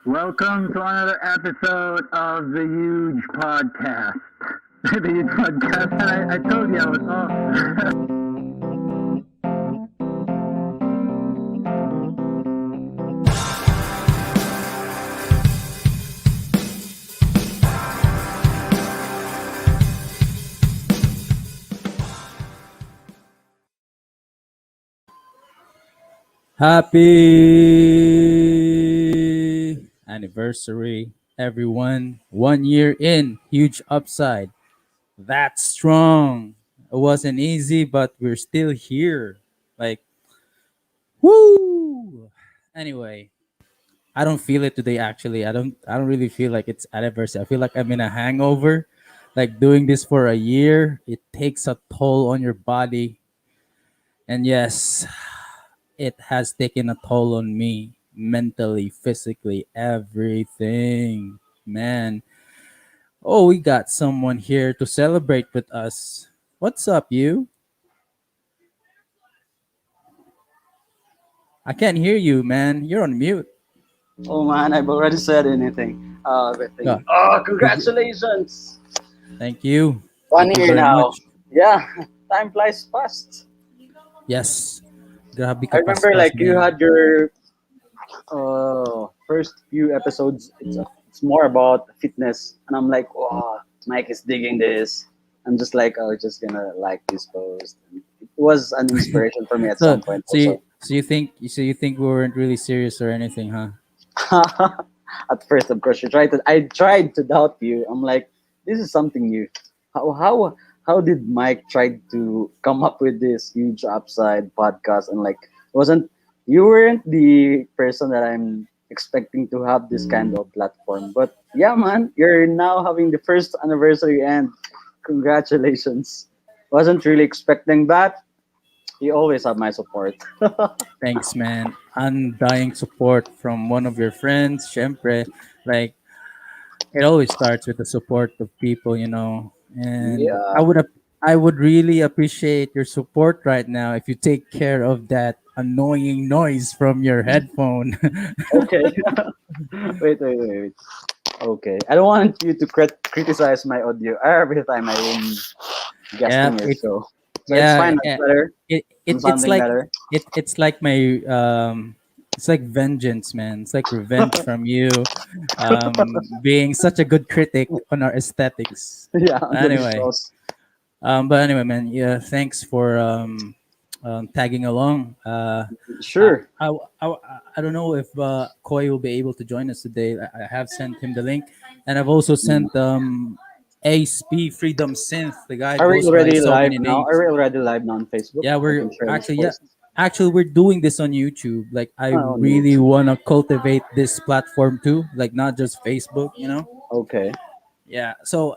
Welcome to another episode of the Huge Podcast. The Huge Podcast, and I told you I was off. Happy anniversary, everyone. 1 year in, huge upside. That's strong. It wasn't easy, but we're still here. Like, woo! Anyway, I don't feel it today actually. I don't really feel like it's anniversary. I feel like I'm in a hangover. Like doing this for a year, it takes a toll on your body. And yes, it has taken a toll on me mentally, physically, everything. Man. Oh, we got someone here to celebrate with us. What's up, you? I can't hear you, man. You're on mute. Oh man, I've already said anything. Yeah. Everything. Oh, Could you- congratulations! Thank you. One Thank you year very now. much. Yeah, time flies fast. Yes. Grabe I ka remember paspas, like you man. had your first few episodes. It's more about fitness, and I'm like, wow, Mike is digging this. I'm just like, oh, just gonna like this post. And it was an inspiration for me at So some point so you also. so you think we weren't really serious or anything, huh? At first, of course, I tried to doubt you. I'm like, this is something new. How did Mike try to come up with this huge upside podcast? And like, wasn't you weren't the person that I'm expecting to have this kind of platform. But yeah, man, you're now having the first anniversary, and congratulations. Wasn't really expecting that. You always have my support. Thanks, man. Undying support from one of your friends, Shempre. Like it always starts with the support of people. And Yeah. I would really appreciate your support right now if you take care of that annoying noise from your headphone. Okay. Wait. Okay. I don't want you to criticize my audio every time I'm yeah, guesting your show. So it's yeah, fine. It's yeah. better. It I'm it's sounding like better. it's like my it's like vengeance, man. It's like revenge from you, being such a good critic on our aesthetics. Yeah, under the Anyway, shows. but anyway, man. Yeah, thanks for tagging along. I, Sure. I, I, I don't know if Koi will be able to join us today. I have sent him the link, and I've also Mm. sent Ace P Freedom Synth. The guy Are we goes by already so live many now? Are names. we already live now on Facebook? Yeah, I we're can share this actually yeah. post. Actually, we're doing this on YouTube. Like, I Oh, on really YouTube. wanna cultivate this platform too. Like, not just Facebook. Okay. Yeah. So,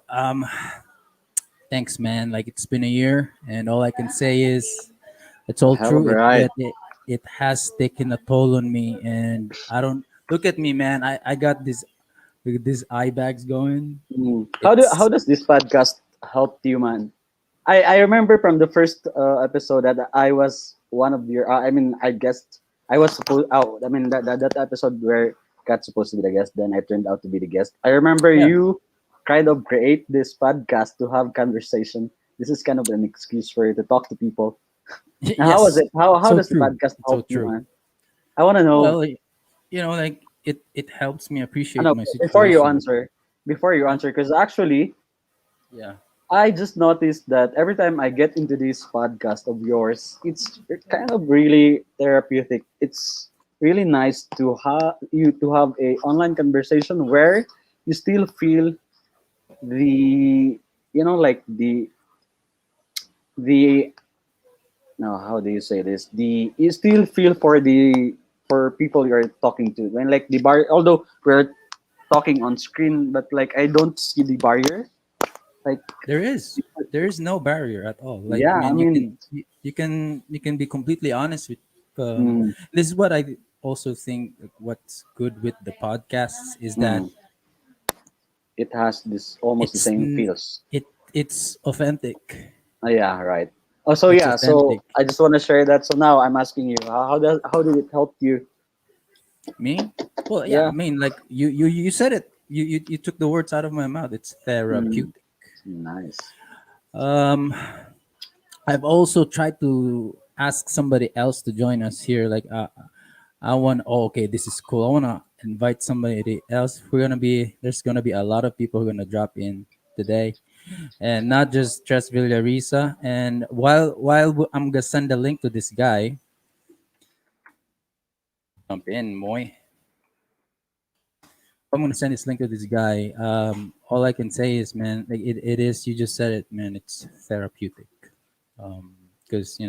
thanks, man. Like, it's been a year, and all I can say is it's all Hell of true. a It ride. it it, it has taken a toll on me, and I don't look at me, man. I got these eye bags going. Mm. How It's does this podcast help you, man? I remember from the first episode that I was one of your. I mean, I guessed I was supposed. Oh, I mean that episode where got supposed to be the guest. Then I turned out to be the guest. I remember yeah. you kind of create this podcast to have conversation. This is kind of an excuse for you to talk to people. Now, how was Yes. it? How So does the true. podcast So help you, true. man? I want to know. Well, like it helps me I appreciate know my before you situation. answer. Before you answer, because actually Yeah. I just noticed that every time I get into this podcast of yours, it's kind of really therapeutic. It's really nice to have a online conversation where you still feel the like the no, how do you say this? The you still feel for the for people you're talking to when like the bar. Although we're talking on screen, but like I don't see the barrier. Like There is no barrier at all. Like, yeah, I man, mean, you can be completely honest with. mm, This is what I also think. Like, what's good with the podcasts is that mm, it has this almost the it's same n- feels. it's authentic. Yeah, right. Oh, so It's yeah, so authentic. I just want to share that. So now I'm asking you, how did it help you? Me? Well, yeah. I Yeah. mean, like you said it. You took the words out of my mouth. It's Mm, therapeutic. nice. Um, I've also tried to ask somebody else to join us here. Like, I want. Oh, okay, this is cool. I want to invite somebody else. There's gonna be a lot of people who are gonna drop in today, and not just Villariza. And I'm gonna send the link to this guy. Jump in, Moy. I'm gonna send this link to this guy. All I can say is, man, like it is. You just said it, man. It's therapeutic. Because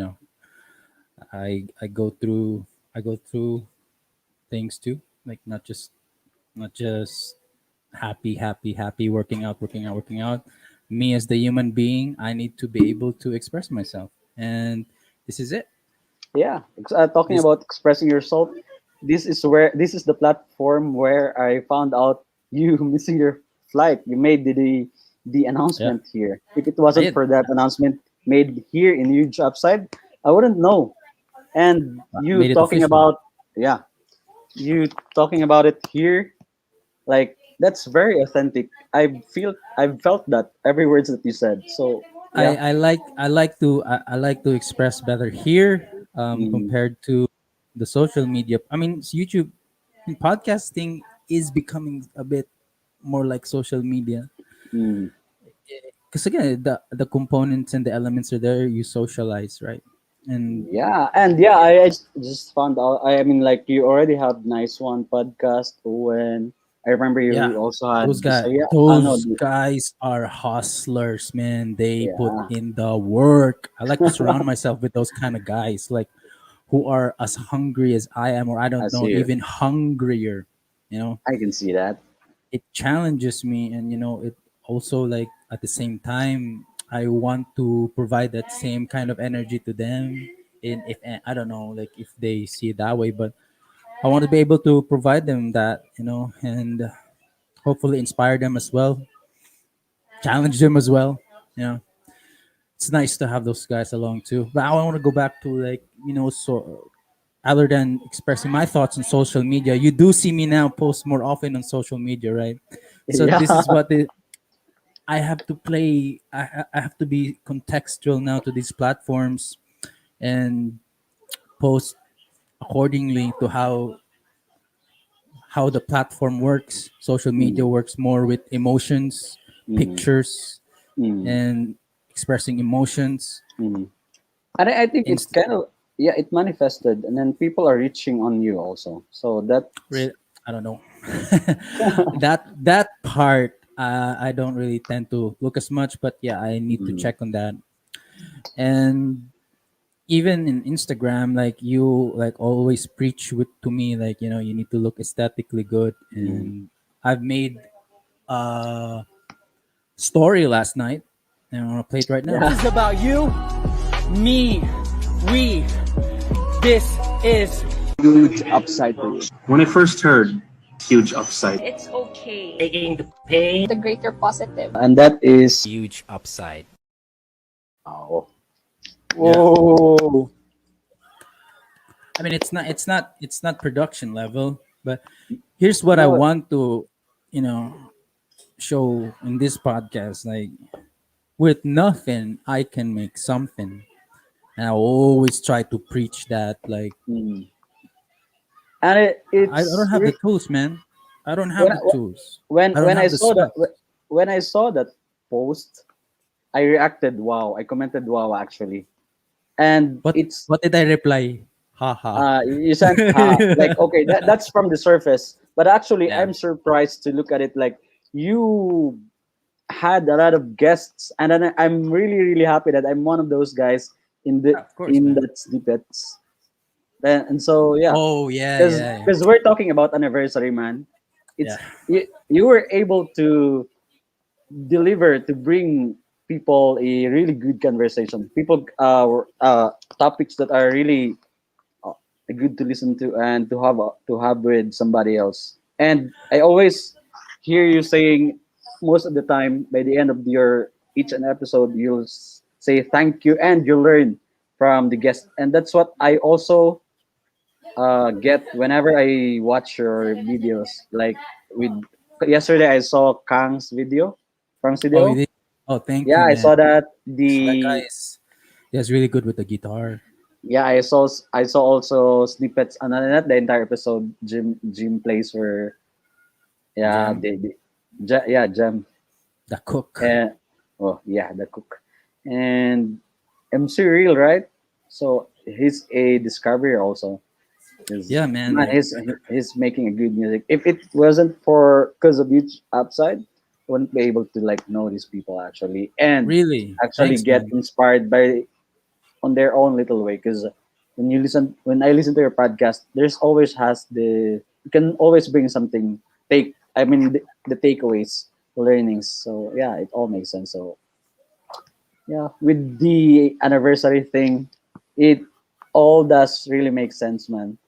I go through things too. Like not just happy, working out. Me as the human being, I need to be able to express myself, and this is it. Yeah. Talking This about expressing yourself, this is the platform where I found out you missing your flight. You made the Yeah, announcement here. If it I wasn't did. for that announcement made here in Huge Upside, I wouldn't know. And I you made it talking official. about yeah, you talking about it here, like that's very authentic. I've felt that every words that you said. So yeah. I like to express better here Mm, compared to the social media. I mean, YouTube podcasting is becoming a bit more like social media mm. because again the components and the elements are there. You socialize, right? And Yeah, and yeah, I just found out. I mean, like you already have nice one podcast. When I remember yeah, you also had this. Yeah, I know. those guys are hustlers, man. They put Yeah, in the work. I like to surround myself with those kind of guys, like who are as hungry as I am, or I I don't know, see you. even hungrier. You know, I can see that. it challenges me, and it also, like, at the same time, I want to provide that same kind of energy to them. In if I don't know, like if they see it that way, but I want to be able to provide them that, and hopefully inspire them as well, challenge them as well. You know, it's nice to have those guys along too. But I want to go back to, like, so other than expressing my thoughts on social media, you do see me now post more often on social media, right? So Yeah, this is I have to play. I have to be contextual now to these platforms and post accordingly to how the platform works. Social media mm, works more with emotions, mm, pictures, mm, and expressing emotions. mm. And I think it Inst- kind of yeah, it manifested, and then people are reaching on you also. So that's I don't know. That part, I don't really tend to look as much, but yeah, I need to mm, check on that. And even in Instagram, like, you like always preach to me, like, you need to look aesthetically good. mm. And I've made a story last night, and I'm gonna play it right now. Yeah, This is about you, me, we. This is huge upside for you. When I first heard huge upside, It's okay. taking the pain. The greater positive. And that is Huge upside. oh, Yeah, whoa. I mean, it's not production level, but here's what I No, want to, you know, show in this podcast. Like, with nothing, I can make something. And I always try to preach that. Like, mm. And I don't have the tools, man. I don't when have the tools. I don't when I have the saw that specs. when I saw that post, I reacted wow. I commented wow actually, and What it's what did I reply? Haha. you sent like okay that's from the surface, but actually Yeah. I'm surprised to look at it like you had a lot of guests, and then I'm really really happy that I'm one of those guys Yeah, of course, man. that snippets. And so yeah, Oh yeah, because yeah, yeah. we're talking about anniversary, man. Yeah. It's you were able to deliver to bring people a really good conversation. People topics that are really uh, good to listen to and to have with somebody else. And I always hear you saying most of the time by the end of your each an episode you'll say thank you and you learn from the guest, and that's what I also get whenever I watch your videos. Like with yesterday, I saw Kang's video from Oh, you studio. did. Oh, thank Yeah, you, I man. saw that. That guy The is He's really good with the guitar. yeah, I saw also snippets, and not the entire episode. Jim plays for yeah Jam, yeah Jam the cook. and oh yeah the cook and MC Real, right? So he's a discovery also. Is Yeah, man. man, Like he's making a good music. If it wasn't for because of each upside, I wouldn't be able to like know these people actually and really, actually thanks, get man. inspired by on their own little way. Because when I listen to your podcast, there's always has the you can always bring something the takeaways, learnings. So yeah, it all makes sense. So yeah, with the anniversary thing, it all does really make sense, man.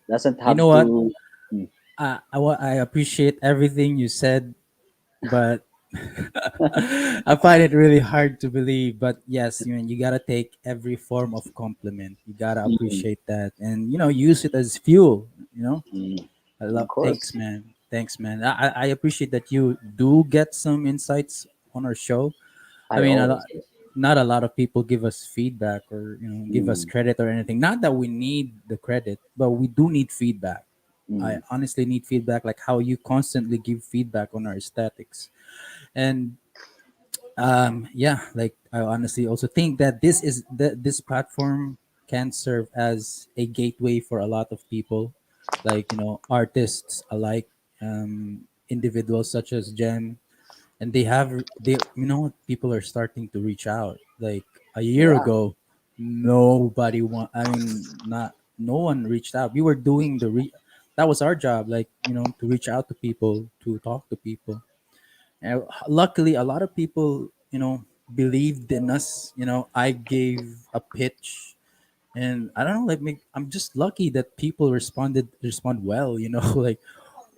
Doesn't You have know what? to. Hmm. I appreciate everything you said, but I find it really hard to believe. But yes, you gotta take every form of compliment. You gotta Mm, appreciate that, and use it as fuel. mm, I of love. Thanks, course. man. Thanks, man. I appreciate that you do get some insights on our show. I I mean, always do. not a lot of people give us feedback or give us Mm, credit or anything. Not that we need the credit, but we do need feedback. I mm, honestly need feedback, like how you constantly give feedback on our aesthetics. And yeah, like I honestly also think that this platform can serve as a gateway for a lot of people, like artists alike, individuals such as Jem, and people are starting to reach out. Like a year yeah. ago, nobody want. I mean, not no one reached out. We were doing that was our job, like to reach out to people, to talk to people. And luckily, a lot of people, believed in us. I gave a pitch, and I don't know, like I'm just lucky that people respond well. Like,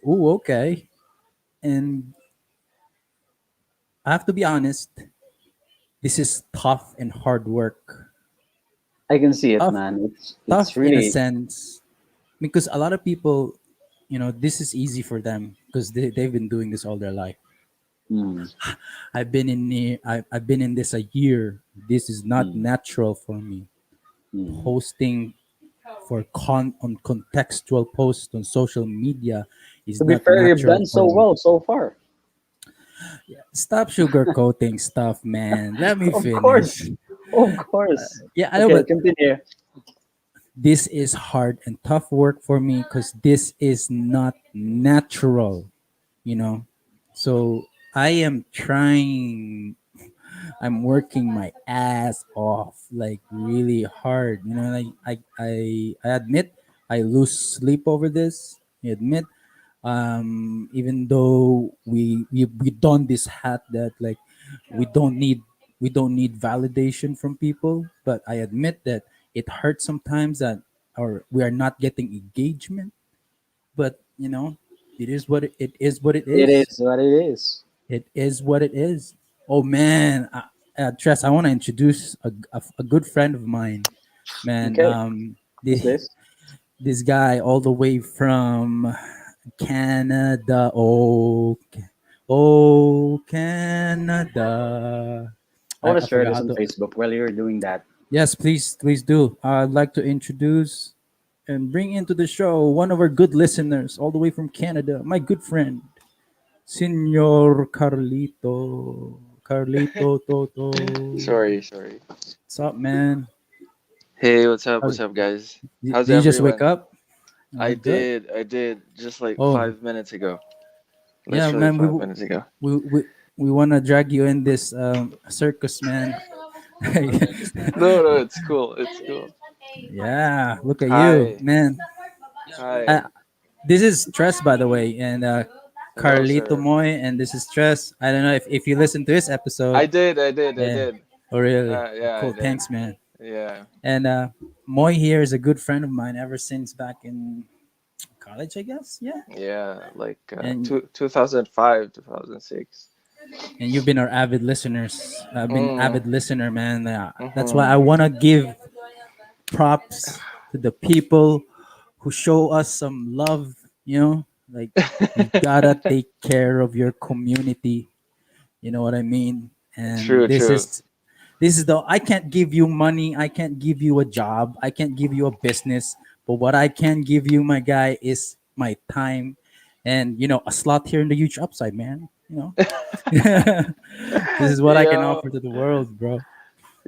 oh, okay. And I have to be honest, this is tough and hard work. I can see it, Tough, man. It's tough in a really. sense, because a lot of people, this is easy for them because they've been doing this all their life. Mm, I've been in this a year. This is not mm, natural for me. mm. Posting on contextual posts on social media is To be not fair, you've natural done for so me. well so far. Stop sugarcoating stuff, man. Let me Of course, finish. of course. Yeah, I know, Okay, but continue. this is hard and tough work for me because this is not natural, you know. So I am trying. I'm working my ass off, like really hard. Like I admit I lose sleep over this. I admit, even though we don this hat that, like, we don't need we don't need validation from people, but I admit that it hurts sometimes that, or we are not getting engagement. But it is what it It is. is what it is. It is what it is. Oh man, Tress, I want to introduce a good friend of mine, man. Okay, who's this? This guy all the way from Canada. Oh, Canada. I want I to share forgot this how on to. Facebook while you're doing that. Yes, please do. I'd like to introduce and bring into the show one of our good listeners, all the way from Canada, my good friend, Senor Carlito. Carlito Toto. Sorry. What's up, man? Hey, what's up? How, What's up, guys? did How's you just wake everyone? up? I Good. did, I did, just like Oh, 5 minutes ago. yeah, Literally man. five minutes ago. We we wanna drag you in this circus, man. No, no, it's cool. It's cool. Yeah, look at you, Hi. man. Hi. Uh, this is Stress, by the way, and Hello, Karlito sir. Moy, and this is Stress. I don't know if you listen to this episode. I Yeah. did. Oh, really? Yeah, I Cool. did. Thanks, man. Yeah. And Moy here is a good friend of mine ever since back in college, I guess. Yeah. Yeah, like And 2005, 2006. you've been our avid listeners. I've been Mm. avid listener, man. That's why Mm-hmm. I wanna give props to the people who show us some love. You know, like you gotta take care of your community. You know what I mean? And True, true. this is the I can't give you money, I can't give you a job, I can't give you a business, but what I can give you, my guy, is my time and a slot here in the huge upside, man. This is what I can Yo, offer to the world, bro.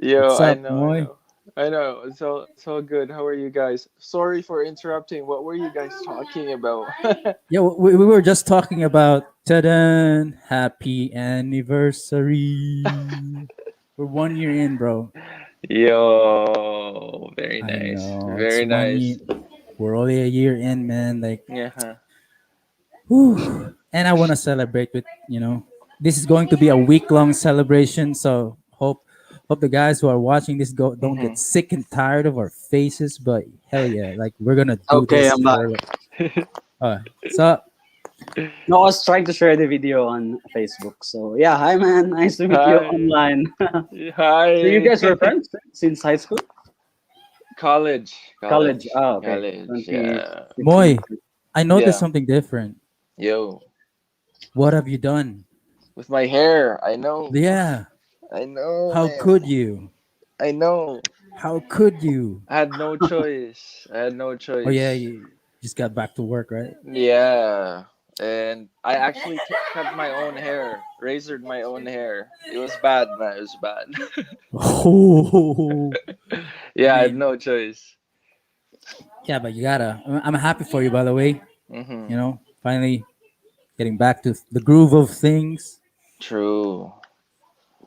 yo, What's I up, know, I Moy? know. I know. So good. How are you guys? Sorry for interrupting. What were you guys talking about? Yeah, we were just talking about ta-da, happy anniversary. We're 1 year in, bro. Yo, very I nice. know it's Very 1 year. nice. We're only a year in, man. Like, Yeah. whew. And I want to celebrate with This is going to be a week-long celebration. So hope the guys who are watching this don't Hmm. get sick and tired of our faces. But hell yeah, like we're gonna do Okay, this I'm back. for. So No, I was trying to share the video on Facebook. So yeah, hi man, nice to meet you Hi. online. So you Hi. guys were friends since high school, College. college. College. Oh, okay, College. Yeah. 2015. Moy, I noticed Yeah. something different. Yo. What have you done? With my hair. I know. Yeah, I know, how man. could you? I know. How could you? I had no choice. I had no Oh yeah, choice. you just got back to work, right? Yeah. And I actually cut my own hair, razored my own hair. It was bad, man. It was bad. Oh, I Yeah, I had mean, no choice. yeah, but you gotta. I'm happy for you, by the way. Hmm. Finally getting back to the groove of things. True.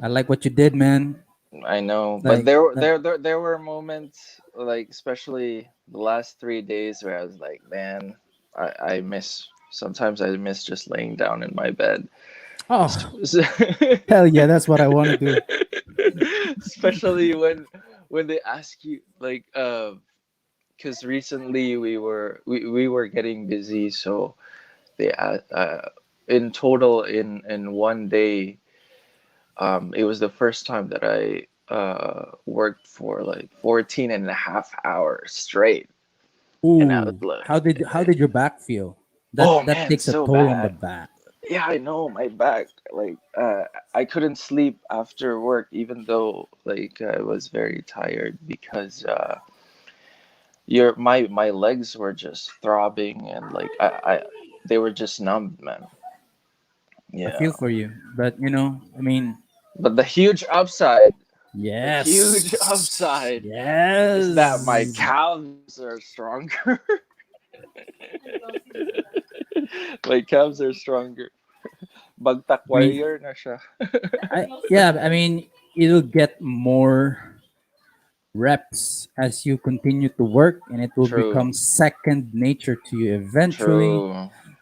I like what you did, man. I know, but Like, there were moments like especially the last 3 days where I was like, man, I miss sometimes I miss just laying down in my bed. oh So- hell yeah, that's what I want to do. especially when they ask you like because recently we were getting busy, so they in total in 1 day it was the first time that I worked for like 14 and a half hours straight. And I was Ooh, like, how did your back feel? That oh that man, takes a so toll on the bad. back. Yeah, I know, my back. Like I couldn't sleep after work even though like I was very tired because your my legs were just throbbing and like I they were just numb, man. I Yeah. feel for you, but I mean, But the huge yes, upside is that my yes. calves are stronger. My calves are stronger. Bagtak I mean, warrior na siya. I mean, it'll get more reps as you continue to work, and it will True. become second nature to you eventually.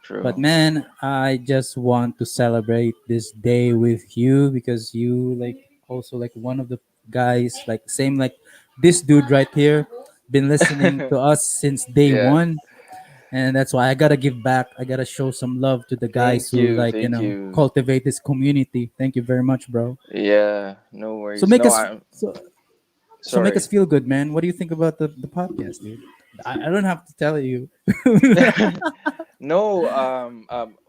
True. But True. man, I just want to celebrate this day with you because you like also like one of the guys like same like this dude right here been listening to us since day Yeah. one, and that's why I gotta give back. I gotta show some love to the guys Thank who you. like Thank you. cultivate this community. Thank you very much, bro. Yeah. No So worries. make No, us I'm so so make us sorry. feel good, man. What do you think about the podcast, dude? I don't have to tell you. No,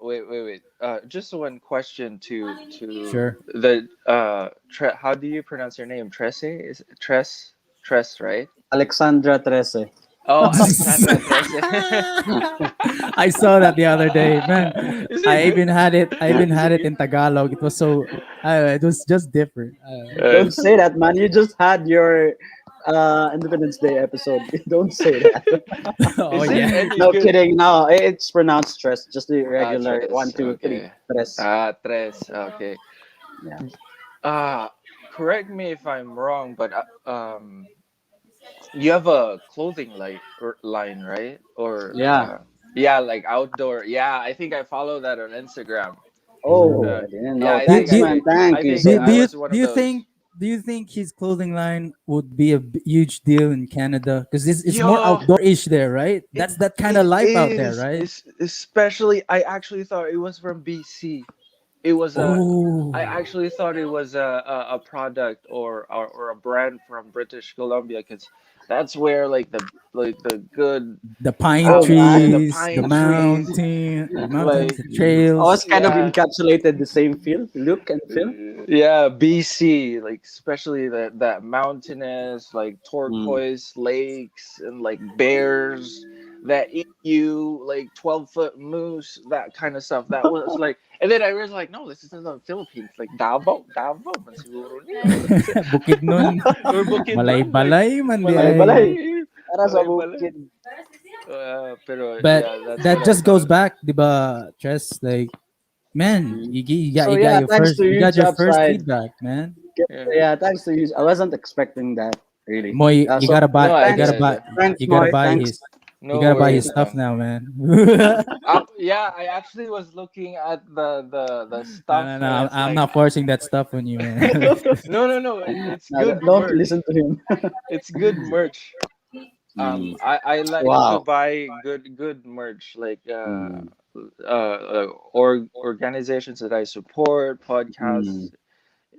wait. Just one question to Sure. the how do you pronounce your name? Tresse? Is it Tress, right? Alexandra Trece. Oh, Alexandra Tresse. I saw that the other day, man. Is I it? even had it. I even Is had it it? in Tagalog. It was so. It was just different. Don't say that, man. You just had your Independence Day episode. Don't say that. Oh Is it yeah. any No good? kidding. No, it's pronounced stress. Just the Ah, regular Tres. one, two, three. Okay. Stress. Ah, Tres. Okay. Yeah. Uh correct me if I'm wrong, but you have a clothing line, right? Or Yeah. yeah, like outdoor. Yeah, I think I follow that on Instagram. Oh, Uh, I didn't yeah, know. I Do, think Thanks, do, man. Thank I you think so do, do I much. you was one do of you those. think do you think his clothing line would be a huge deal in Canada? Because this it's more Yo, outdoor-ish there, right? it That's that kind it of life out there, is. right? It's, especially, I actually thought it was from BC. It was a. Oh, I actually thought it was a product or a brand from British Columbia, because that's where like the good the pine Oh, man. the trees, the pine trees, mountains, like the I was trails. kind of yeah. encapsulated the same feel, look and feel. Yeah, BC, like especially that mountainous, like Mm. turquoise lakes and like bears that eat you, like 12-foot moose, that kind of stuff. That was like, and then I was like, no, this is in the Philippines, like Davao man siguro niya. Bukidnon, Or Bukidnon, like balay-balay man di ay. Balay-balay. malay-balay, Para sa malay-balay. bukid. Pero But yeah, that's what that I just goes thought. back, di ba, Tress? Like, man, Mm. you So got yeah, your thanks first, to you Huge got your first Upside. feedback, man. Yeah. Yeah, thanks to you. I wasn't expecting that really. Moy, you So gotta No, buy, I thanks, did. thanks, you gotta Moy. buy Thanks. his, you No gotta buy his worries, stuff man. now, man. Yeah, I actually was looking at the No, stuff, no, no, and it's I'm like, not forcing that stuff on you, man. no, no, no. It's No, good don't merch. listen to him. It's good merch. Mm. I like to Wow. buy good merch, like Mm. organizations that I support, Mm. podcasts.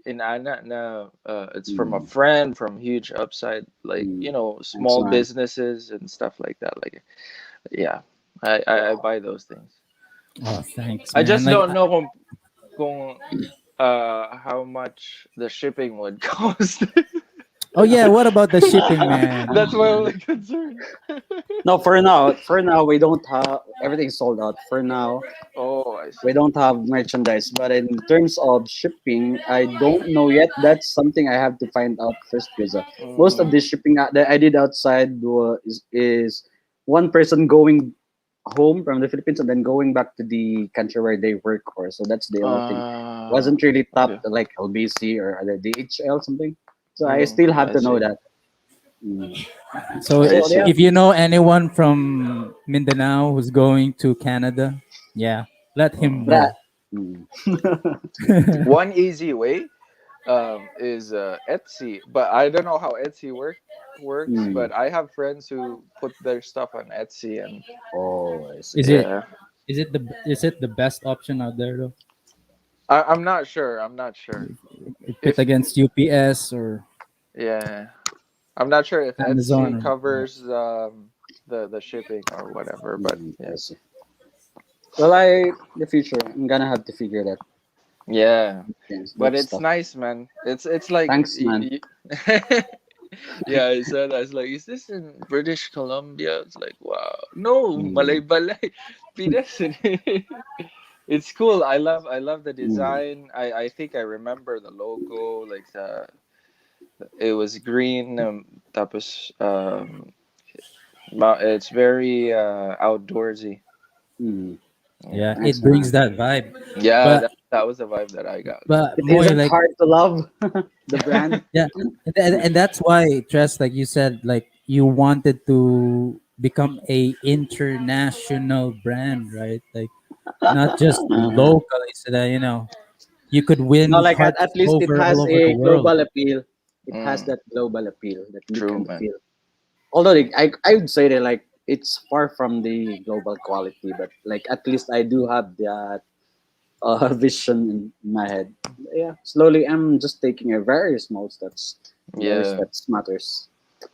In Anna, no, it's from a Mm. friend from Huge Upside, like Mm. Thanks, small man. businesses and stuff like that. Like, yeah, I buy those things. Oh, thanks, I man. just Like, don't know kung how much the shipping would cost. oh yeah, what about the shipping, man? That's my only concern. No, for now we don't have everything's sold out. For now, Oh, I we see. don't have merchandise. But in terms of shipping, I don't know yet. That's something I have to find out first because most of Mm, the shipping that I did outside is one person going home from the Philippines and then going back to the country where they work for. So that's the only thing. Wasn't really okay. tapped like LBC or other DHL something. So I still have I to know see. that. Mm. So I So yeah. see. if you know anyone from Mindanao who's going to Canada, yeah, let him Mm. That. know. Mm. One easy way is Etsy, but I don't know how Etsy works. Mm. But I have friends who put their stuff on Etsy, and Oh, I see. Is it yeah, is it the best option out there though? I'm not sure. I'm not sure Pit if against UPS or yeah, I'm not sure if Amazon Etsy or yeah. covers the shipping or whatever. But Mm, yeah, I see. Well, in the future, I'm gonna have to figure that yeah. But that it's stuff. nice, man. It's like Thanks, man. yeah. I was like, is this in British Columbia? It's like, wow, no, Mm, Malay Balay, Pinas. It's cool. I love the mm, design. I think I remember the logo. Like it was green. Tapos it's very outdoorsy. mm. Yeah, Yeah, Thanks, it brings man. that vibe. yeah. But That was the vibe that I got. It Moy, isn't like, hard to love the brand. yeah, and that's why Tress, like you said, like you wanted to become a international brand, right? Like not just Uh-huh. locally, so that you could No, win like hearts at least it all has over the a world. global appeal. It has Mm, that global appeal, that look true, and man. feel. Although I would say that like it's far from the global quality, but like at least I do have that vision in my head. Yeah, slowly I'm just taking a very small steps. Very Yeah. steps matters.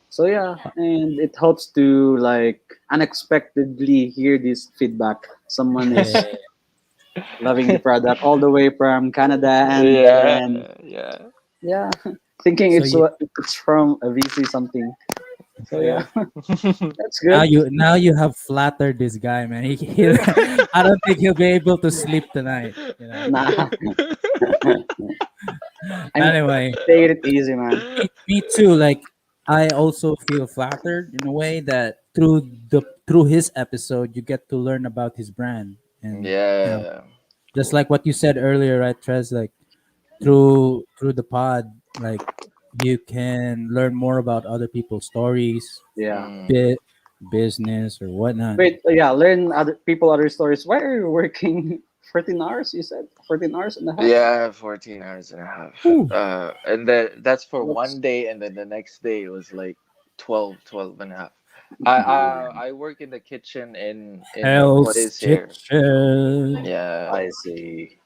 So yeah, and it helps to like unexpectedly hear this feedback. Someone is Yeah, loving the product all the way from Canada, and then Yeah, yeah, yeah, thinking so you it's from a VC something. So yeah, yeah. that's good. now you have flattered this guy, man. I don't think he'll be able to sleep tonight. Nah, I'm Anyway, taking it easy, man. me too. Like I also feel flattered in a way that through his episode, you get to learn about his brand, and Yeah. just like what you said earlier, right, Trez? Like through the pod, like you can learn more about other people's stories, Yeah. Mm. bit business or whatnot. Wait, yeah, learn other stories. Why are you working 14 hours? You said 14 hours and a half. Yeah, 14 hours and a half. Ooh. And then that's for What's one day, and then the next day it was like 12 and a half. I work in the kitchen in a Hell's place here. Kitchen. Yeah, I see.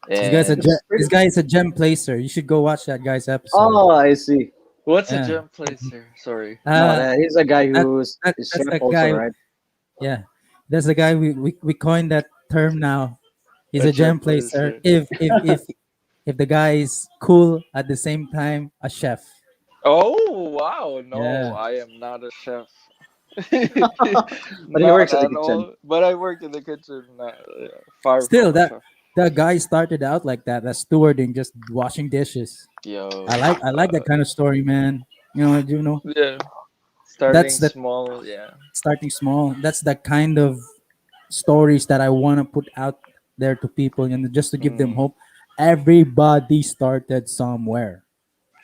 and It's pretty. This guy is a gem placer. You should go watch that guy's episode. Oh, I see. what's a Yeah. gem place here? Sorry. No, Uh, he's a guy that, who's is that's chef the also, guy. right? Yeah, that's the guy. We coined that term now. He's A a gem gem placer. placer. If the guy is cool at the same time, a chef. Oh wow, no, Yeah. I am not a chef. But he Not works at the at kitchen. all. But I work in the kitchen. Far Still, from a that chef. that guy started out like that. That stewarding, just washing dishes. Yo, I like that kind of story, man. You know yeah, that's starting the small. Yeah. starting small. That's the kind of stories that I want to put out there to people, and just to give them Mm, hope. Everybody started somewhere.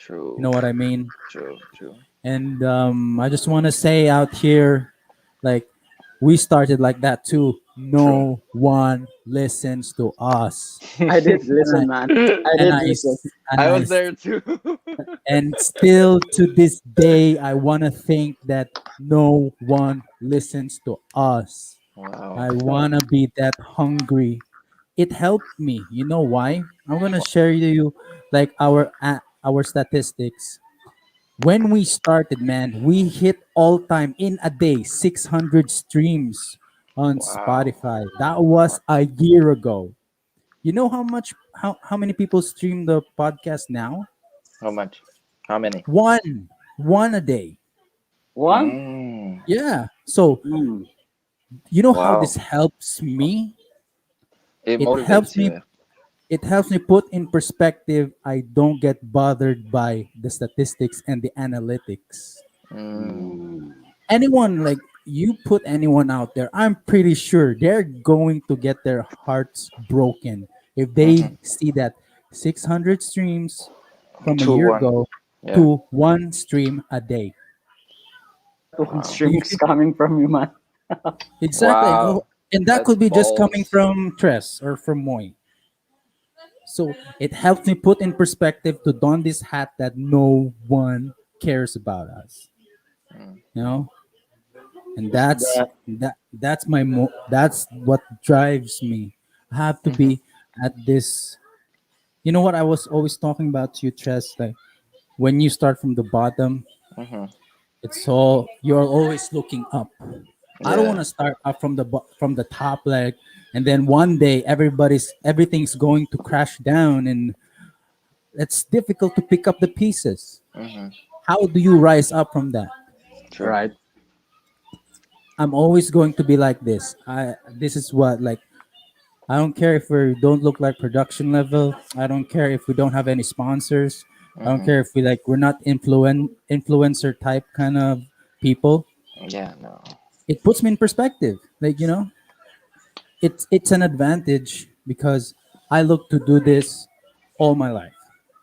You true. know what I mean? True. True. And I just want to say out here, like, we started like that too. True. No one listens to us, I did and I listen, man. I and did I listen. and I I was there too. and still to this day, I want to think that no one listens to us. Wow. I want to be that hungry. It helped me. You know why? I'm gonna share you like our statistics. When we started, man, we hit all time in a day 600 streams on Wow. Spotify. That was a year ago. You know how many people stream the podcast now? How much? How many? One a day. One? Mm, Yeah. So Hmm. you know how wow. this helps me? It It helps motivates me you. it helps me put in perspective. I don't get bothered by the statistics and the analytics. Mm, Hmm. Anyone, like, you put anyone out there, I'm pretty sure they're going to get their hearts broken if mm-hmm. they see that 600 streams from a Two year one. ago Yeah. to one stream a day. One Wow. stream You is should coming from you, man. exactly, Wow. and that That's could be just coming balls. from Tres or from Moy. So it helps me put in perspective to don this hat that no one cares about us. Mm, You know, and That that's what drives me. I have to mm-hmm. be at this. You know what I was always talking about to you, Tres? Like, when you start from the bottom, Mm-hmm. it's all you're always looking up. I don't want Yeah. to start up from the top, like, and then one day everything's going to crash down, and it's difficult to pick up the pieces. Mm-hmm. How do you rise up from that? True. right. I'm always going to be like this. This is what, like, I don't care if we don't look like production level. I don't care if we don't have any sponsors. I don't Mm-hmm. care if we're not influencer type kind of people. Yeah. No. It puts me in perspective. Like, it's an advantage because I look to do this all my life.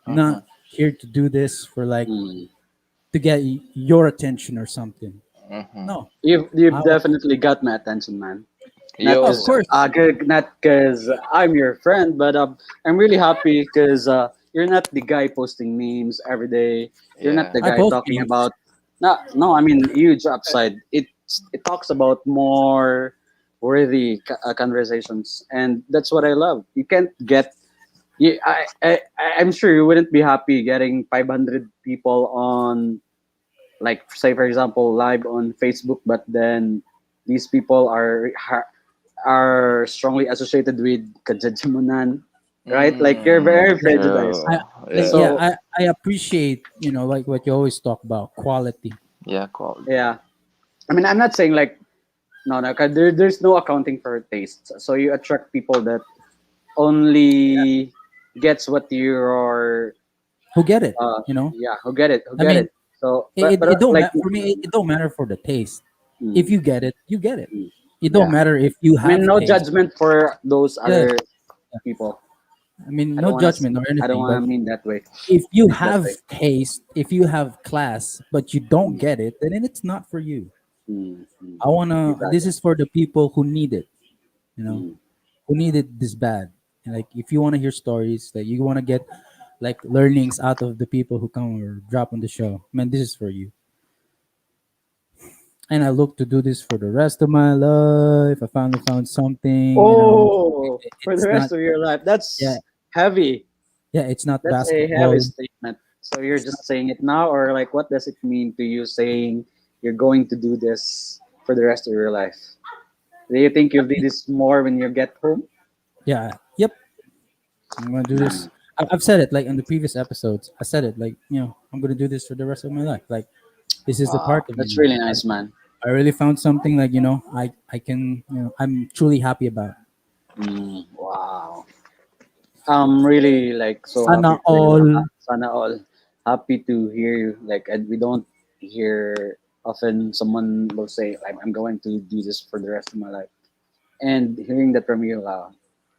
Mm-hmm. Not here to do this for, like, Hmm. to get your attention or something. Mm-hmm. No. You've I, definitely got my attention, man. Not of because Yo. course. not because I'm your friend, but I'm really happy because you're not the guy posting memes every day. You're not Yeah. the I guy post talking memes. about no. I mean, huge upside. It talks about more worthy conversations, and that's what I love. You can't get. I'm sure you wouldn't be happy getting 500 people on, like, say for example, live on Facebook, but then these people are strongly associated with kajajamunan, right? Like, you're very Mm, prejudiced. true. I like, Yeah. yeah, So I appreciate, like what you always talk about, quality. Yeah. Quality. yeah, I mean, I'm not saying like no, 'cause there's no accounting for tastes. So you attract people that only gets what you're Who get it, uh yeah, who I get mean, it. So it but don't like matter for me. It don't matter for the taste. If mm, you get it, you get it. mm, It don't yeah. matter if you I mean, have no taste. judgment for those Yeah, other people. I mean, I no don't want to. judgment or I don't anything, want but to mean that way. if you Meant that have way. taste, if you have class, but you don't Mm, get it, then it's not for you. mm. I wanna. This Exactly. is for the people who need it. You know, Mm, who need it this bad. And like, if you want to hear stories that you want to get like learnings out of the people who come or drop on the show, man, this is for you. And I look to do this for the rest of my life. I finally found something. You know, oh, for the it's not. rest of your life. Yeah, That's heavy. yeah. It's not That's a heavy basketball. statement. So you're It's not. just saying it now, or like, what does it mean to you saying you're going to do this for the rest of your life? Do you think I you'll do mean, this more when you get home? yeah. Yep. I'm gonna do Mm. this. I've said it like in the previous episodes. I said it like, I'm gonna do this for the rest of my life. Like, this is the Wow, part of me that's now. really nice, man. I really found something like, I can, I'm truly happy about. Wow. I'm really like so Sana happy for you. all. Sana all happy to hear you. Like, and we don't hear often someone will say, I'm going to do this for the rest of my life. And hearing that from you,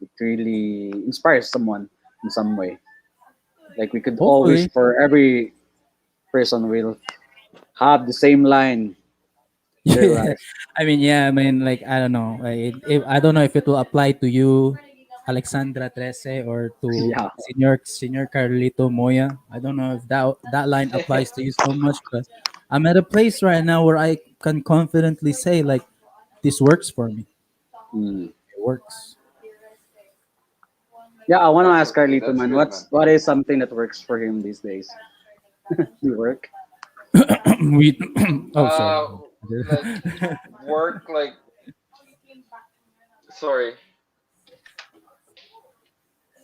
it really inspires someone in some way. Like, we could all wish Hopefully. for every person will have the same line in their Yeah. life. I mean, yeah, I mean, like, I don't know. Like, I don't know if it will apply to you, Alexandra Trece, or to Yeah. Senior Carlito Moya. I don't know if that line applies to you so much, but I'm at a place right now where I can confidently say, like, this works for me. Mm. It works. Yeah, I want to That's ask okay. Carlito, That's man, good, man. what is something that works for him these days? Do work? we, oh, sorry. Uh, like work, like sorry.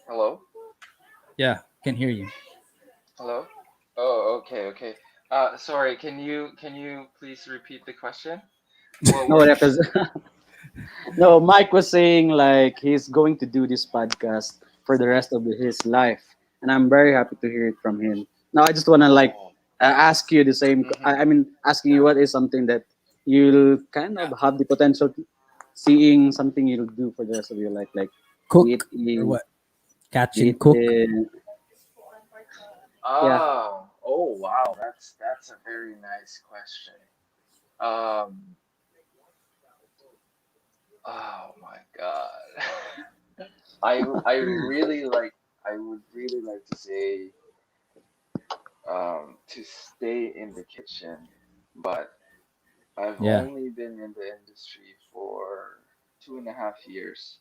Hello, Yeah, can hear you. hello. Oh, okay, okay. Sorry. Can you please repeat the question? What No, works? because no, Mike was saying like he's going to do this podcast for the rest of his life, and I'm very happy to hear it from him. Now, I just want to like Oh. ask you the same. Mm-hmm. I mean, asking you what is something that you'll kind of have the potential to seeing something you'll do for the rest of your life, like be it Cook or in, what? Catch be and it cook. in, yeah. Oh, wow. That's a very nice question. Um. Oh my God. I really like. I would really like to say to stay in the kitchen, but I've Yeah. only been in the industry for 2.5 years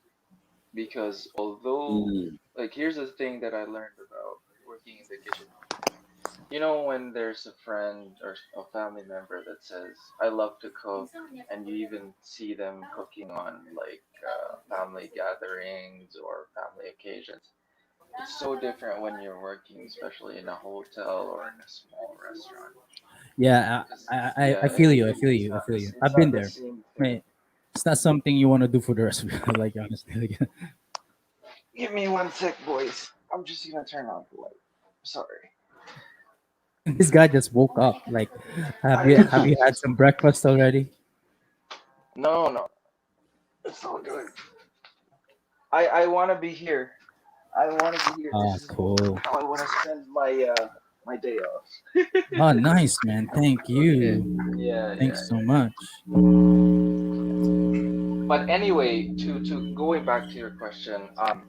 because although Mm, like here's the thing that I learned about working in the kitchen. You know when there's a friend or a family member that says, "I love to cook," and you even see them cooking on like family gatherings or family occasions. It's so different when you're working, especially in a hotel or in a small restaurant. Yeah, Because I yeah, feel you. I feel it's you. I not feel you. it's I've been not the there. same I thing. mean, it's not something you want to do for the rest of your life, like, honestly. Like, Give me one sec, boys. I'm just gonna turn on the light. Sorry. this guy just woke up. Like, have you had some breakfast already? No, no, it's all good. I want to be here. I want to be here. This Ah, is cool. how I want to spend my day off. Oh, nice, man. Thank okay. you. Yeah, yeah, Thanks so yeah. much. But anyway, to going back to your question, I've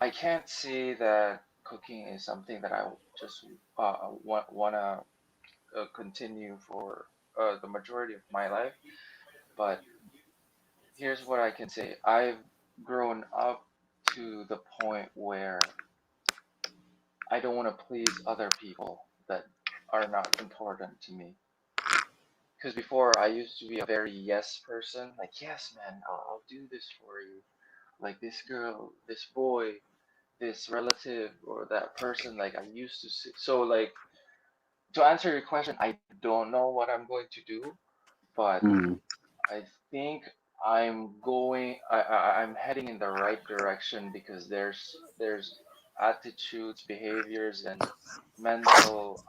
I can't say that cooking is something that I just wanna continue for the majority of my life. But here's what I can say: I've grown up to the point where I don't want to please other people that are not important to me. Because before I used to be a very yes person, like yes, man, I'll do this for you. Like this girl, this boy, this relative, or that person. Like I used to see. So like to answer your question, I don't know what I'm going to do, but Mm, I think I'm heading in the right direction because there's attitudes, behaviors, and mental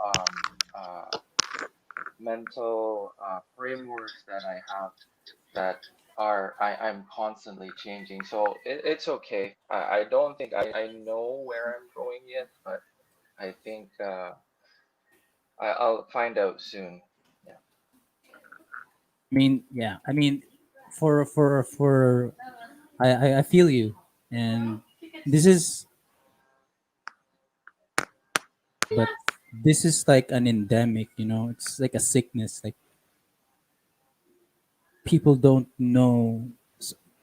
mental frameworks that I have that I'm constantly changing, so it's okay. I don't think I know where I'm going yet, but I think I'll find out soon. Yeah. I mean, yeah. I mean, for I feel you, and this is but this is like an endemic. It's like a sickness. Like people don't know.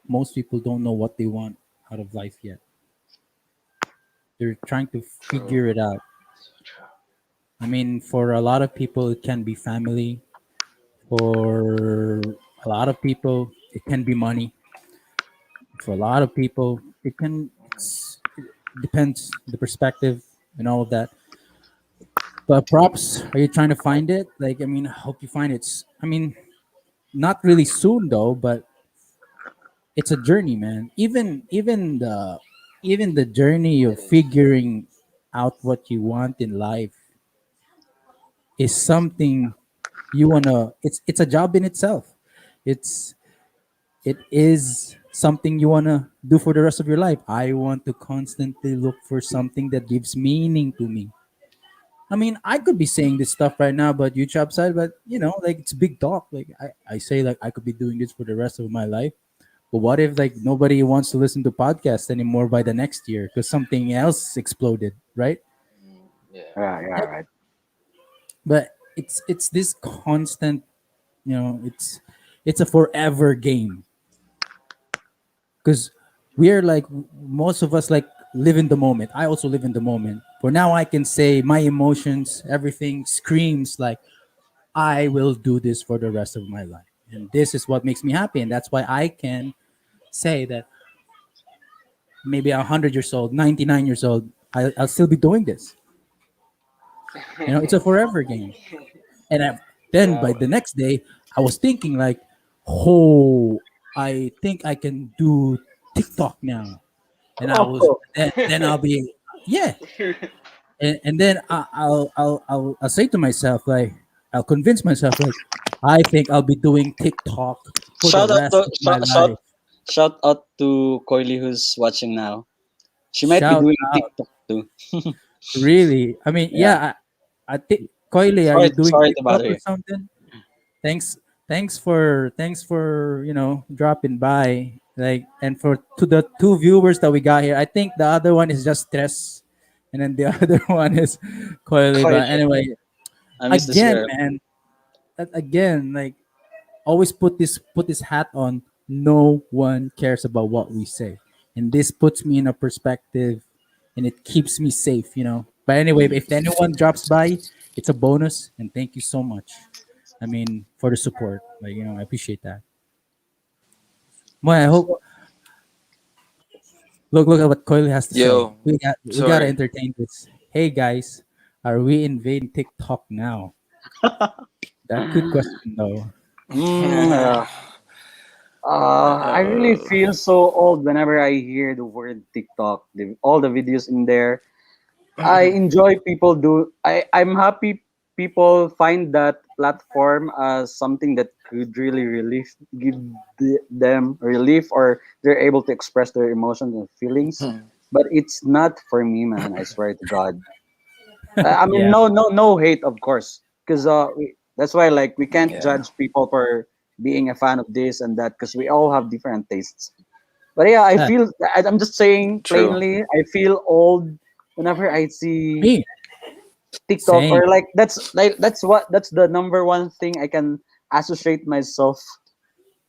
Most people don't know what they want out of life yet. They're trying to True. figure it out. So true. I mean, for a lot of people, it can be family. For a lot of people, it can be money. For a lot of people, it depends the perspective and all of that. But props, are you trying to find it? Like, I mean, I hope you find it. I mean, not really soon though, but it's a journey, man. Even the journey of It is. figuring out what you want in life is something you wanna. It's a job in itself. It's it is something you wanna do for the rest of your life. I want to constantly look for something that gives meaning to me. I mean, I could be saying this stuff right now about YouTube side, but like it's big talk. Like I say, like I could be doing this for the rest of my life. But what if like nobody wants to listen to podcasts anymore by the next year because something else exploded, right? Yeah. Yeah, yeah, right. But it's this constant, it's a forever game because we're like most of us like live in the moment. I also live in the moment. For now, I can say my emotions, everything screams like I will do this for the rest of my life, and this is what makes me happy, and that's why I can say that maybe 100 years old, 99 years old, I'll still be doing this. It's a forever game. And then by Yeah. the next day, I was thinking like, oh, I think I can do TikTok now. And I was Oh, then I'll be yeah. And then I'll say to myself like I'll convince myself like I think I'll be doing TikTok for the shout out rest to of my life. shout out to Coily who's watching now. She might be Shout doing out, TikTok too. really. I mean, Yeah. yeah. I think Coily, are you doing Sorry to TikTok bother or you. something? Thanks for dropping by. Like, and for to the two viewers that we got here, I think the other one is just stress, and then the other one is Coily. Coily, But anyway, I miss this again, girl. man, again, like always put this hat on. No one cares about what we say, and this puts me in a perspective, and it keeps me safe. But anyway, Mm. if anyone drops by, it's a bonus, and thank you so much. I mean, for the support. Like, I appreciate that. Well, I hope So, look at what Coyle has to say. Yo, We gotta sorry. entertain this. Hey guys, are we invading TikTok now? That good question though. mm, uh, I really Uh, feel so old whenever I hear the word TikTok. All the videos in there. I enjoy people do. I'm happy people find that platform as something that could really give them relief, or they're able to express their emotions and feelings. But it's not for me, man. I swear to God. I mean, Yeah. no hate, of course, because that's why like we can't yeah. judge people for being a fan of this and that, because we all have different tastes. But yeah, Uh, I'm just saying True. plainly, I feel old whenever I see Me. TikTok, Same. or that's the number one thing I can associate myself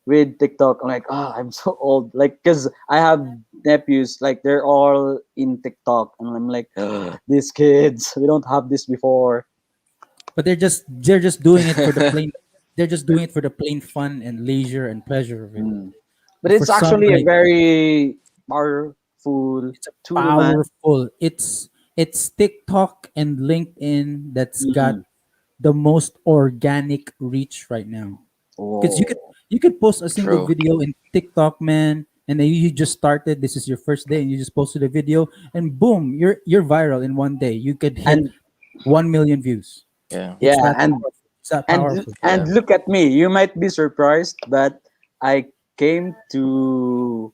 with TikTok. I'm like, I'm so old. Like, cause I have nephews, like they're all in TikTok, and I'm like, these kids, we don't have this before. But they're just doing it for the plain. They're just doing it for the plain fun and leisure and pleasure of it. Mm. But But for it's some, actually a like very powerful it's a tool, man. powerful. It's TikTok and LinkedIn that's got Mm. the most organic reach right now. Because you could Oh, you could post a single True. video in TikTok, man, and then you just started. This is your first day, and you just posted a video, and boom, you're viral in one day. You could hit and 1 million views. Yeah. It's yeah, that powerful. It's that and powerful. and Yeah. look at me. You might be surprised, but I came to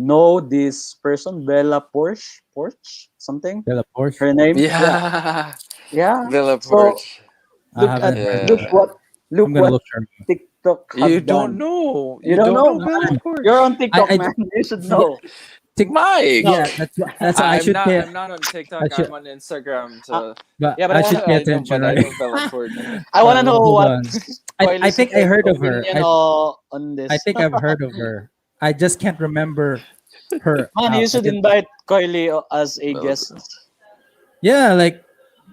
know this person, Bella Porsche, something. Bella Porsche. Her name, yeah, Yeah. yeah. Villa So Porch. I look at haven't heard of look that. Yeah. what I'm look gonna what look her. TikTok You have don't done. know. You You don't don't know, know man. Villa You're Porch. on TikTok, I man. You should yeah, know. Tik, Mike. No, yeah, that's I should pay. I'm not on I TikTok. should, I'm on Instagram. uh, So but yeah, but I I wanna should pay attention, but I right? know Bella Porch. I wanna know Hold what on. I Coily's think I heard of her. opinion on I this. think I've heard of her. I just can't remember her. Man, you I should just invite Coily as a Bella guest. Porch. yeah, like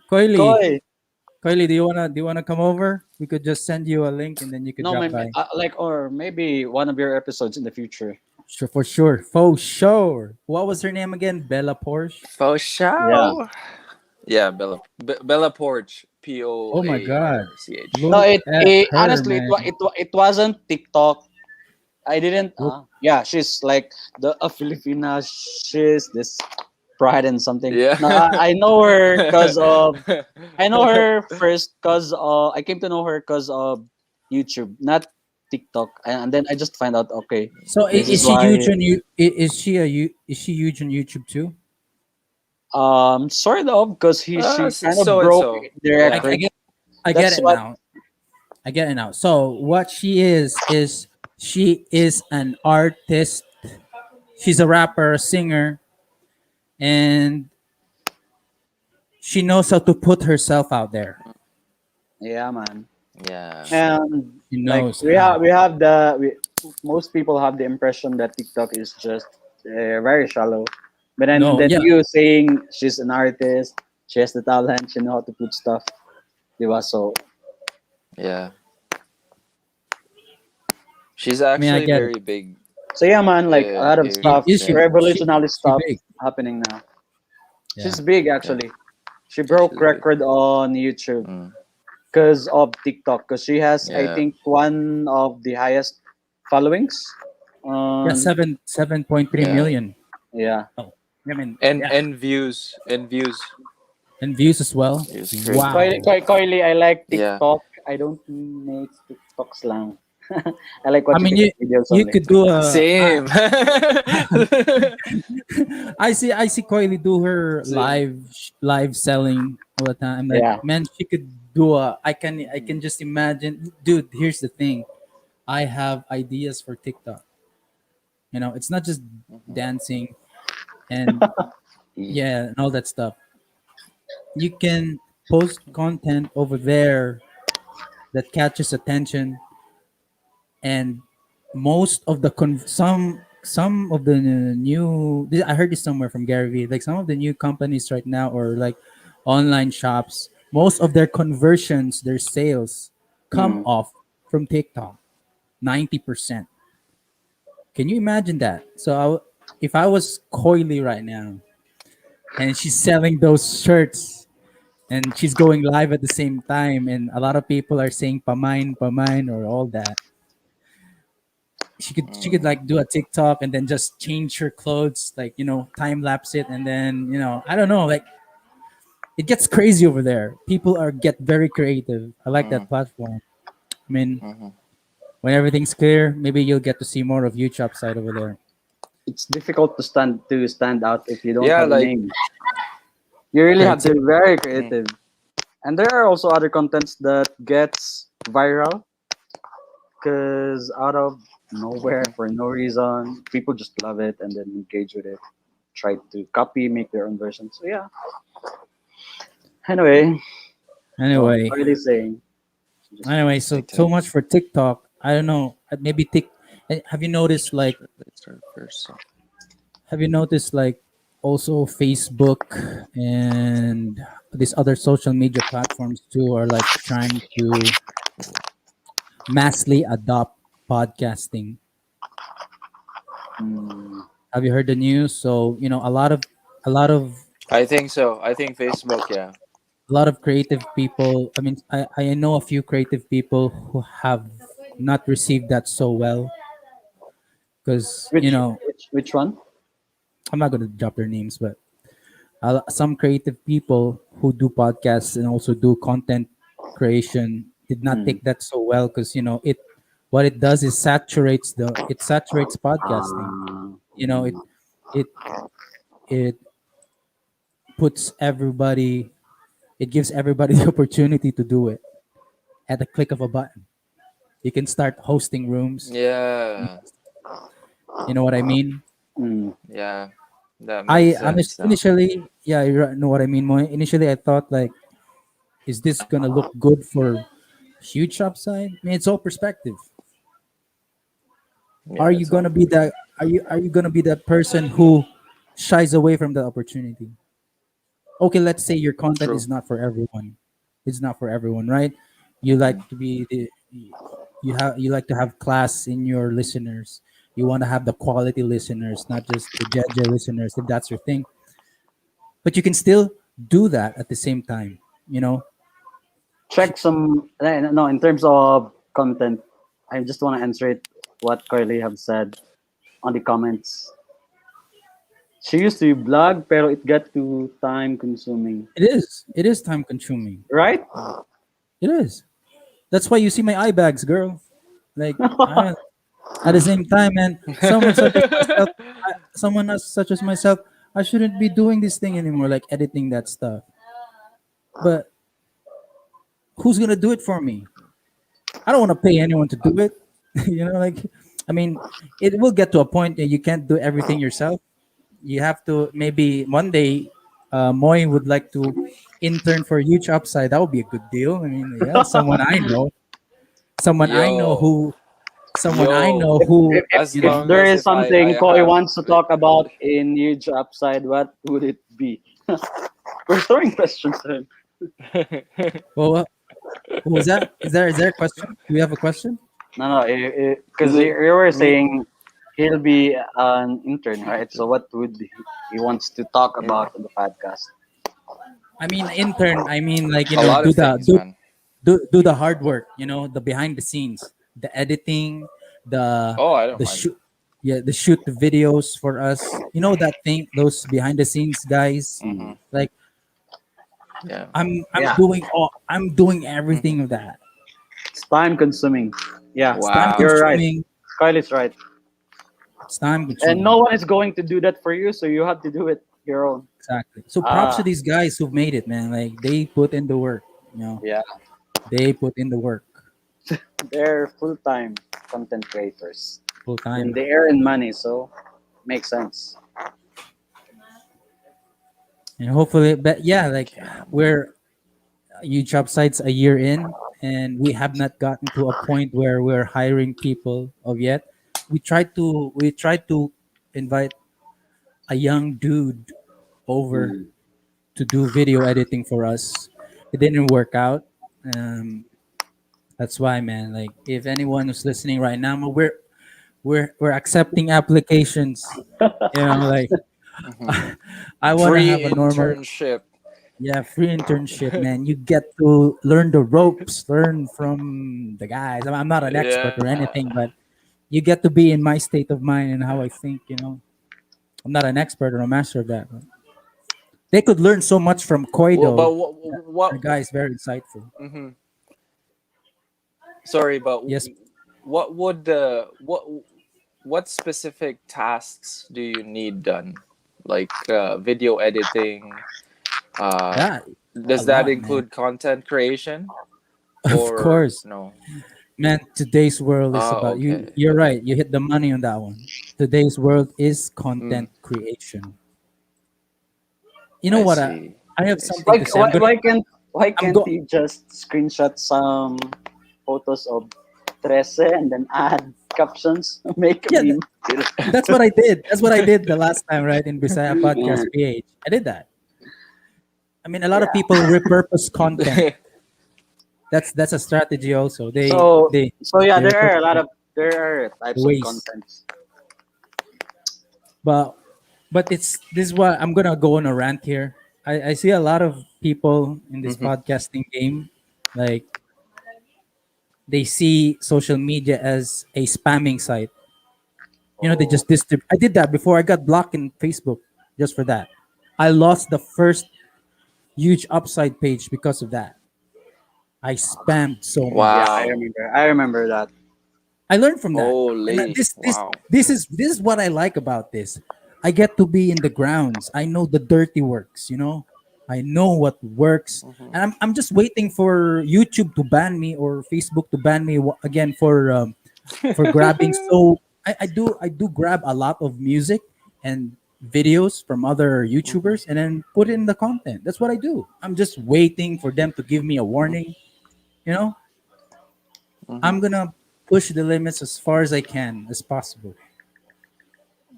Coily. Coy, Coily, do you wanna come over? We could just send you a link and then you could no, drop man, by. like or maybe one of your episodes in the future. Sure, for sure. For sure. What was her name again? Bella Porsche. For Yeah. sure. Yeah, Bella Porch. Oh my God! Porch. No, Look at it her, honestly man. it wasn't TikTok. I didn't. Look, Yeah, she's like the a Filipina. She's this pride and something. Yeah. No, I know her because of I know her first because I came to know her because of YouTube, not TikTok, and then I just find out. Okay, so this is is she huge why. on you? Is she huge on YouTube too? Sort of because she kind of So and broke so. their I, Yeah. I record. get I get That's it what. now. I get it now. So what she is she is an artist. She's a rapper, a singer, and she knows how to put herself out there. Yeah, man. Yeah. And She like knows how. most people have the impression that TikTok is just very shallow, but then No, then yeah. you saying she's an artist, she has the talent, she know how to put stuff, diba? So Yeah. She's I mean, I actually get it. very big yeah, man, like a lot of here. stuff, Is she Yeah. revolutionary she stuff big? happening now. Yeah. She's big Yeah. actually. She Yeah, broke she's big. record on YouTube Mm. because of TikTok, because she has I Yeah. think one of the highest followings Yeah, on 7.3 Yeah. million. yeah. Oh, I mean, And yeah, views. and views as well. It's crazy. Wow. Coily, I like Yeah. TikTok. I don't make TikTok slang. I like I watching mean, TikTok videos you only. could do a. Same. I see Coily do her Same. live selling all the time. Like, Yeah. man, she could do a. I can just imagine, dude. Here's the thing. I have ideas for TikTok. It's not just dancing and yeah and all that stuff. You can post content over there that catches attention, and most of the some of the new I heard this somewhere from Gary Vee, like some of the new companies right now, or like online shops, most of their conversions, their sales come Mm. off from TikTok. 90%. Can you imagine that? So if I was Coily right now and she's selling those shirts and she's going live at the same time and a lot of people are saying pamine or all that, she could like do a TikTok and then just change her clothes, like time lapse it, and then I don't know, like it gets crazy over there. People are get very creative. I like that Mm. platform. I mean, Mhm. when everything's clear, maybe you'll get to see more of YouTube side over there. It's difficult to stand out if you don't Yeah, have a like name. You really have to Creative. be very mm, creative. And there are also other contents that gets viral because out of nowhere for no reason, people just love it and then engage with it. Try to copy, make their own version. So yeah. Anyway, Anyway, what are they saying? anyway, so much for TikTok. I don't know. Maybe have you noticed like let's start first. So. also Facebook and these other social media platforms too are like trying to massively adopt podcasting. Mm, Have you heard the news? So a lot of I think so. I think Facebook, yeah. a lot of creative people. I mean, I know a few creative people who have not received that so well because which one? I'm not going to drop their names, but some creative people who do podcasts and also do content creation did not Mm, take that so well because it what it does is saturates podcasting. Uh, You know, it it puts everybody it gives everybody the opportunity to do it at the click of a button. You can start hosting rooms. Yeah. You know what I mean? mm, Yeah. That makes sense now. Initially, yeah, you know what I mean. Moy. Initially, I thought like, is this gonna look good for huge upside? I mean, it's all perspective. Yeah, Are you it's all gonna be that? Are you gonna be that person who shies away from the opportunity? Okay, let's say your content true. is not for everyone. It's not for everyone, right? You like to be the you like to have class in your listeners. You want to have the quality listeners, not just the JJ listeners, if that's your thing. But you can still do that at the same time. You know, Check some. No, in terms of content, I just want to answer it. What Coily have said on the comments. She used to blog, pero it got too time consuming. it is. It is time consuming. Right? It is. That's why you see my eye bags, girl. Like at the same time, man, such as myself, I shouldn't be doing this thing anymore, like editing that stuff. But who's gonna do it for me? I don't want to pay anyone to do it. Like, I mean, it will get to a point that you can't do everything yourself. You have to maybe one day. Moy would like to intern for Huge Upside. That would be a good deal. I mean, yeah, someone I know Yo, who, someone I know yo. who, As If long there as is if something I Koi have wants to talk about in huge upside, what would it be? We're throwing questions to him. well, what was that? Is there a question? Do we have a question? No, because you were me, saying he'll be an intern, right? So what would he wants to talk about on the podcast? I mean, intern. I mean, like, a lot do of the things, man. do the hard work. The behind the scenes, the editing, the Oh, I don't the mind. shoot, yeah, the shoot the videos for us. You know that thing, those behind the scenes guys. Hmm. Like, Yeah. Yeah, I'm doing Hmm. everything of that. it's time consuming. Yeah, It's time Wow. you're right. consuming. Kyle is right. It's time And no consuming. one is going to do that for you, so you have to do it your own. Exactly. So props to Ah, these guys who've made it, man. Like, they put in the work. yeah, They put in the work they're full time content creators. full And time. they earn money, so makes sense. And hopefully, but yeah, like, we're huge upsides a year in, and we have not gotten to a point where we're hiring people of yet. We tried to invite a young dude over Mm. to do video editing for us. It didn't work out. Um, that's why, man. Like, if anyone who's listening right now, we're accepting applications. Like, Hmm. I want to Free have a normal, internship. yeah, free internship, man. You get to learn the ropes, learn from the guys. I'm not an expert or Yeah. anything, but you get to be in my state of mind and how I think. I'm not an expert or a master of that. But they could learn so much from Well, but Koido. what? The guy is very insightful. Hmm. Sorry, but Yes, what would the what specific tasks do you need done? Like video editing. Uh, that a does that lot, man. include content creation Of or course, no? man. Today's world is Ah, about you. okay. You're right. You hit the money on that one. Today's world is Mm, content creation. You know I what? see. I have I something see. Why, to say. why, why can't why I'm can't go. he just screenshot some photos of Trece and then add captions, make a Yeah, meme? that's what I did. That's what I did the last time, right? In Bisaya Podcast Mm, PH. I did that. I mean, a lot of yeah. people repurpose content. That's a strategy also. They So they so yeah, they repurpose there are the types of ways. contents. But this is what I'm gonna go on a rant here. I see a lot of people in this Mhm. podcasting game, like, they see social media as a spamming site. They Oh, just distribute. I did that before. I got blocked in Facebook just for that. I lost the first huge upside page because of that. I spammed so yeah, much. Wow. I remember that. I learned from that. And Holy, wow. this is what I like about this. I get to be in the grounds. I know the dirty works, you know. I know what works. Mhm. And I'm just waiting for YouTube to ban me or Facebook to ban me again for grabbing. So I do grab a lot of music and videos from other Mhm. YouTubers and then put in the content. That's what I do. I'm just waiting for them to give me a warning, you know. Mhm. I'm gonna push the limits as far as I can as possible.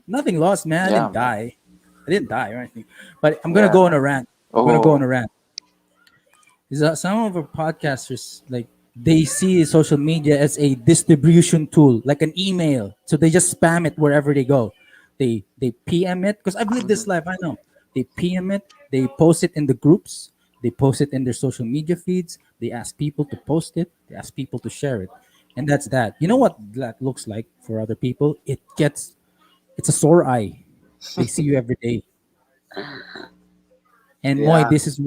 Nothing lost, man. I Yeah, didn't man. die. I didn't die or anything. But I'm gonna Yeah, go on a man. rant. I'm gonna go on Oh. a rant. Is that some of our podcasters like they see social media as a distribution tool, like an email. So they just spam it wherever they go. They PM it because I've lived this Mhm. life. I know. They PM it. They post it in the groups. They post it in their social media feeds. They ask people to post it. They ask people to share it, and that's that. You know what that looks like for other people? It's a sore eye. They see you every day. And Moy, Yeah. this is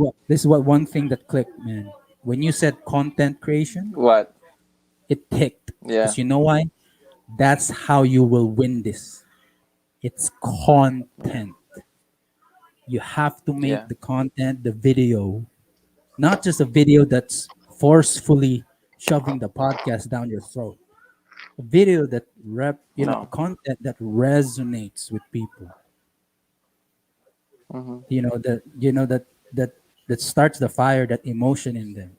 what one thing that clicked, man. When you said content creation, What? it ticked. Yeah. Because you know why? That's how you will win this. It's Yeah. content. You have to Yeah. make the content, the video, not just a video that's forcefully shoving the podcast down your throat. A video that No. content that resonates with people. Mhm. That that starts the fire, that emotion in them.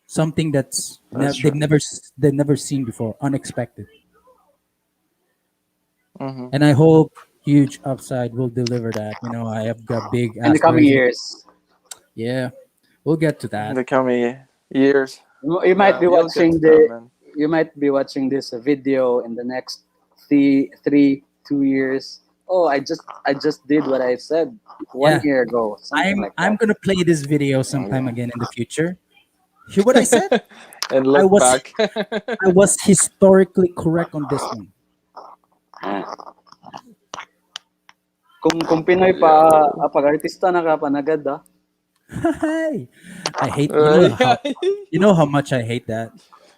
Something That's they've true. never seen before, unexpected. Mhm. And I hope Huge Upside will deliver that. I have got big In the coming aspirations. years, Yeah, we'll get to In that. the coming years. you might Yeah, be you'll get watching to that, the man. you might be watching this video in the next three 2 years. Oh, I just did what I said one Yeah, year ago, something I'm like I'm that. gonna play this video sometime Yeah. again in the future. Hear what I said? And I look was back. I was historically correct on this one. Kung Pinoy pa Yo. pag artista na ka panagad ah. Hey, I hate Yeah. you know how much I hate that.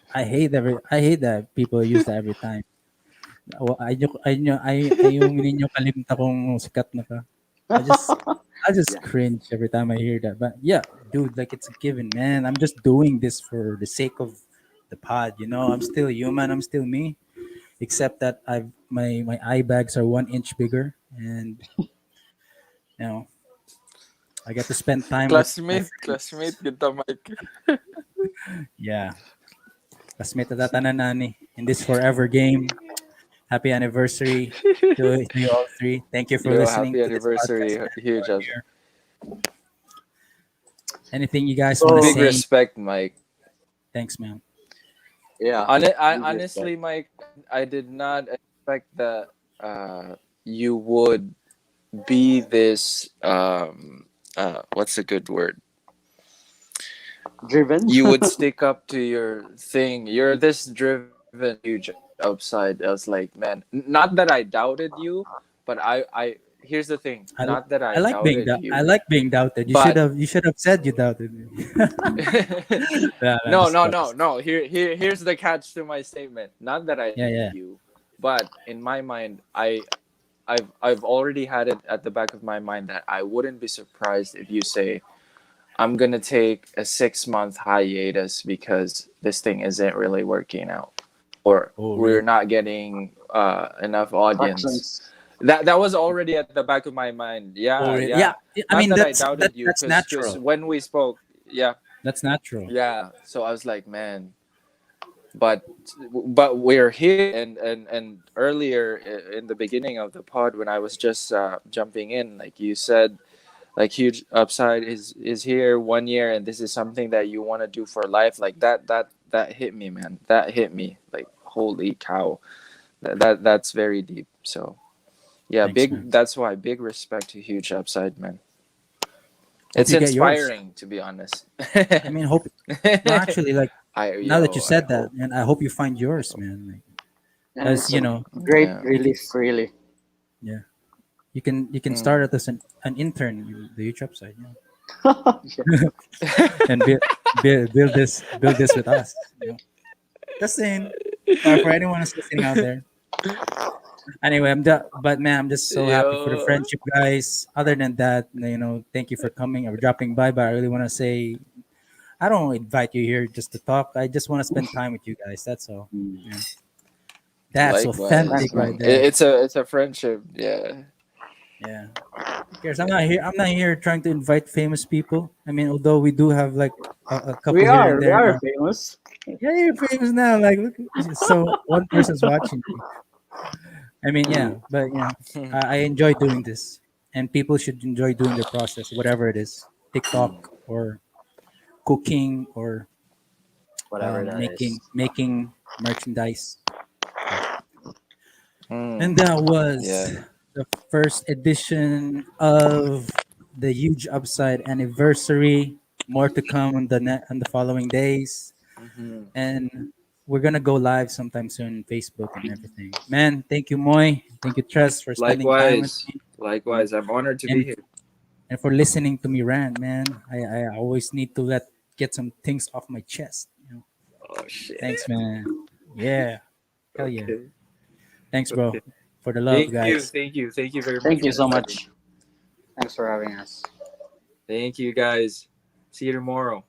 I hate that people use that every time. Ay yung ninyo kalimta kong sikat na ka. I just I just Yeah. cringe every time I hear that. But yeah, dude, like it's a given, man. I'm just doing this for the sake of the pod. I'm still human. I'm still me, except that my eye bags are 1 inch bigger, and you know I get to spend time with my Classmate, friends. kita Mike. Yeah, kasmit na tatanan nani in this forever game. Happy anniversary to you all three. Thank you for Yo, listening happy to this podcast, anniversary, man. huge. For a year. Anything you guys want to So Big say? respect, Mike. Thanks, man. yeah, big respect. Honestly, Mike, I did not expect that you would be this what's a good word? Driven. You would stick up to your thing. You're this driven, huge upside. I was like, man, not that I doubted you, but I here's the thing. I, Not that I I like being doubted I you, like being doubted. but You should have said you doubted me. no, Just no, fuck. no, no. Here's the catch to my statement. Not that I Yeah, doubted yeah. you, but in my mind, I've already had it at the back of my mind that I wouldn't be surprised if you say I'm gonna take a 6 month hiatus because this thing isn't really working out, or Oh, we're really? not getting enough audience. Actions. That was already at the back of my mind. Oh, Yeah, really? Yeah. yeah. I Not mean, that I doubted you, that's because natural. when we spoke, yeah, That's natural. yeah. So I was like, man, but but we're here, and earlier in the beginning of the pod when I was just jumping in, like you said, like huge upside is here 1 year, and this is something that you want to do for life. Like that hit me, man. That hit me. Like holy cow, that's very deep. So yeah, Thanks, man. that's why big respect to huge upside, man. Hope It's you get yours. inspiring, to be honest. I mean, hope. No, actually, like now that you I said that, hope. and I hope you find yours, man. Like, And as it's a you know, great Yeah. you can, relief, really. yeah, you can Mm. start as an intern in the YouTube side, Yeah. and build this with us. Just saying. For anyone who's listening out there. Anyway, but man, I'm just so happy for the Yo. friendship, guys. Other than that, thank you for coming or dropping by. But I really want to say, I don't invite you here just to talk. I just want to spend time with you guys. That's all. Mm. Yeah. That's Likewise, authentic right man. there. It's a friendship. Yeah. Yeah. Who cares? I'm not here. I'm not here trying to invite famous people. I mean, although we do have like a couple We here and are. We there. are famous. Yeah, you're famous now. Like, look, so one person's watching you. I mean, yeah, but I enjoy doing this, and people should enjoy doing the process, whatever it is, TikTok or cooking or Whatever that is. making merchandise. Mm. And that was Yeah. the first edition of the Huge Upside anniversary. More to come on the following days, Mhm. and we're gonna go live sometime soon, Facebook and everything. Man, thank you, Moy. Thank you, Tress, for spending time with Likewise. me Likewise. I'm honored to be and here. for listening to me rant, man. I always need to get some things off my chest. Oh shit. Thanks, man. Yeah, hell yeah. Okay. Thanks, bro, Okay. for the love, Thank you. guys. Thank you. Thank you very much. Thank you for so inviting much. Thanks for having us. me. Thank you, guys. See you tomorrow.